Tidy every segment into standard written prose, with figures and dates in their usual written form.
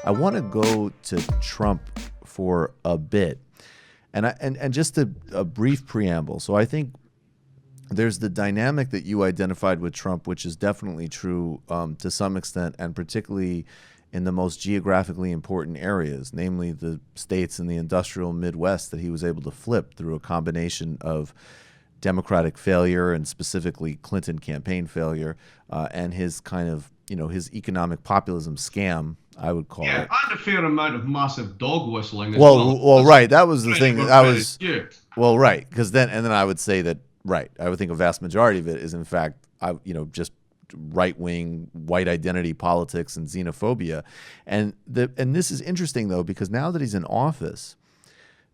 I want to go to Trump for a bit, and just a brief preamble. So I think there's the dynamic that you identified with Trump, which is definitely true to some extent, and particularly in the most geographically important areas, namely the states in the industrial Midwest that he was able to flip through a combination of Democratic failure and specifically Clinton campaign failure and his kind of, his economic populism scam, I would call it. And a fair amount of massive dog whistling as well. Right. That was the thing. Right. Because then I would say that, right, I would think a vast majority of it is, in fact, just right-wing white identity politics and xenophobia. And this is interesting, though, because now that he's in office,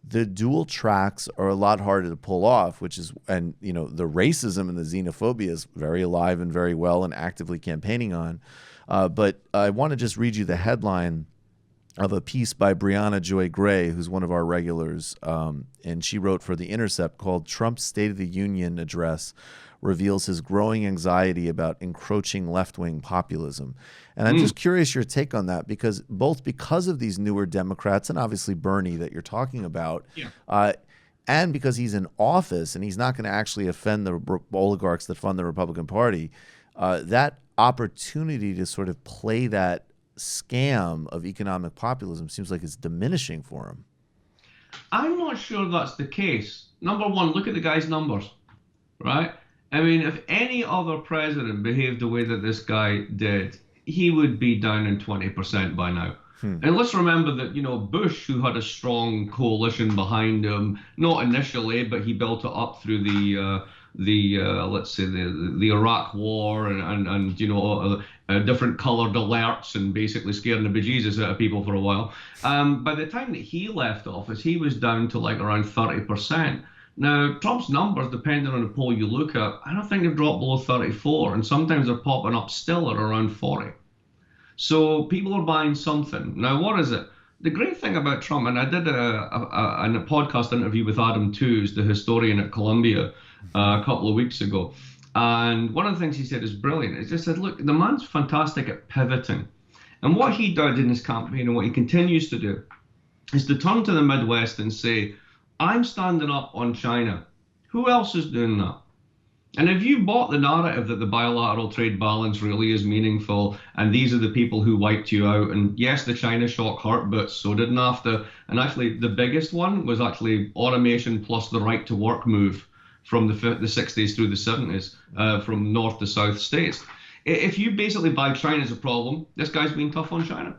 the dual tracks are a lot harder to pull off, the racism and the xenophobia is very alive and very well and actively campaigning on. But I want to just read you the headline of a piece by Brianna Joy Gray, who's one of our regulars, and she wrote for The Intercept called "Trump's State of the Union Address Reveals His Growing Anxiety About Encroaching Left-Wing Populism." And I'm just curious your take on that, because of these newer Democrats and obviously Bernie that you're talking about, and because he's in office and he's not going to actually offend the oligarchs that fund the Republican Party, that opportunity to sort of play that scam of economic populism seems like it's diminishing for him. I'm not sure that's the case. Number one, look at the guy's numbers, right? I mean, if any other president behaved the way that this guy did, he would be down in 20% by now. And let's remember that, Bush, who had a strong coalition behind him, not initially, but he built it up through the Iraq War and different colored alerts and basically scaring the bejesus out of people for a while. By the time that he left office, he was down to like around 30%. Now, Trump's numbers, depending on the poll you look at, I don't think they've dropped below 34, and sometimes they're popping up still at around 40. So people are buying something. Now, what is it? The great thing about Trump, and I did a podcast interview with Adam Tooze, the historian at Columbia, a couple of weeks ago. And one of the things he said is brilliant. He just said, look, the man's fantastic at pivoting. And what he did in his campaign and what he continues to do is to turn to the Midwest and say, I'm standing up on China. Who else is doing that? And if you bought the narrative that the bilateral trade balance really is meaningful and these are the people who wiped you out, and yes, the China shock hurt, but so did NAFTA. And actually, the biggest one was actually automation plus the right to work move from the 60s through the 70s, from north to south states. If you basically buy China as a problem, this guy's been tough on China.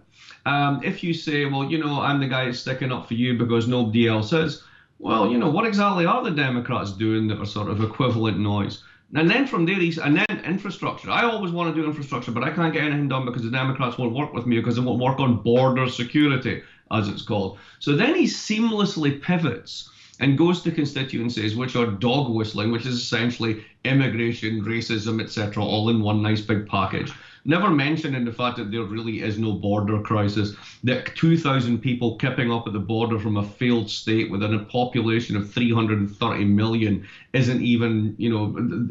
If you say, well, I'm the guy sticking up for you because nobody else is, well, what exactly are the Democrats doing that are sort of equivalent noise? And then from there, and then infrastructure. I always want to do infrastructure, but I can't get anything done because the Democrats won't work with me because they won't work on border security, as it's called. So then he seamlessly pivots and goes to constituencies which are dog whistling, which is essentially immigration, racism, etc., all in one nice big package. Never mentioning the fact that there really is no border crisis, that 2,000 people kipping up at the border from a failed state within a population of 330 million isn't even,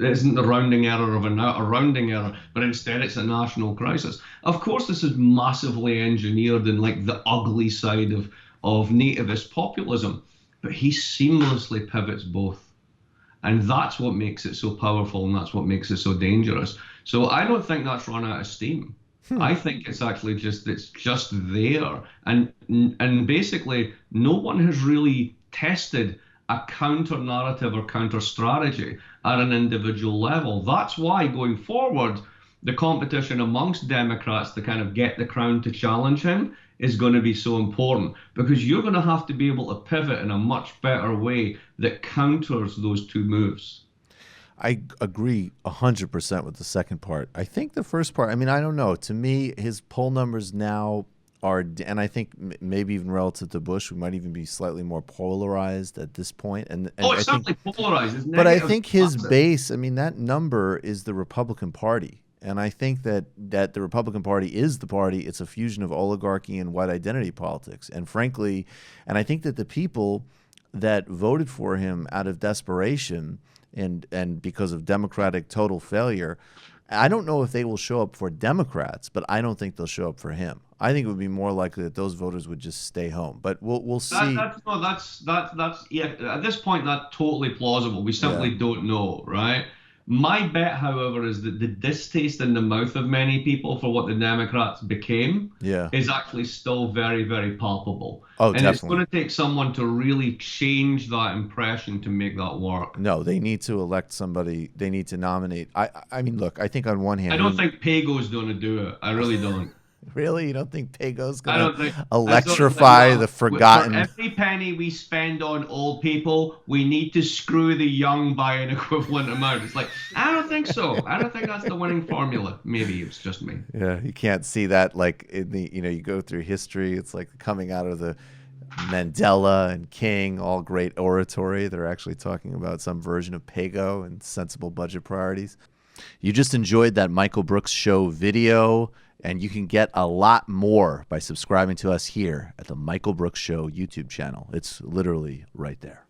isn't the rounding error of a rounding error, but instead it's a national crisis. Of course, this is massively engineered in like the ugly side of nativist populism, but he seamlessly pivots both. And that's what makes it so powerful, and that's what makes it so dangerous. So I don't think that's run out of steam. I think it's actually just there. And basically, no one has really tested a counter narrative or counter strategy at an individual level. That's why going forward, the competition amongst Democrats to kind of get the crown to challenge him is going to be so important, because you're going to have to be able to pivot in a much better way that counters those two moves. I agree 100% with the second part. I think the first part, I mean, I don't know. To me, his poll numbers now are, and I think maybe even relative to Bush, we might even be slightly more polarized at this point. And it's certainly polarized. It's but I think his base, I mean, that number is the Republican Party. And I think that the Republican Party is the party. It's a fusion of oligarchy and white identity politics. And frankly, and I think that the people that voted for him out of desperation and because of Democratic total failure I don't know if they will show up for Democrats, but I don't think they'll show up for him. I think it would be more likely that those voters would just stay home. But we'll see. That's yeah. At this point, that's totally plausible. We simply don't know, right? My bet, however, is that the distaste in the mouth of many people for what the Democrats became is actually still very, very palpable. Oh, and definitely. It's going to take someone to really change that impression to make that work. No, they need to elect somebody. They need to nominate. I mean, look, I think on one hand, I don't think Pago's going to do it. I really don't. Really? You don't think Pago's going to electrify the forgotten? For every penny we spend on old people, we need to screw the young by an equivalent amount. It's like, I don't think so. I don't think that's the winning formula. Maybe it's just me. Yeah, you can't see that like in the, you go through history. It's like coming out of the Mandela and King, all great oratory. They're actually talking about some version of Pago and sensible budget priorities. You just enjoyed that Michael Brooks Show video. And you can get a lot more by subscribing to us here at the Michael Brooks Show YouTube channel. It's literally right there.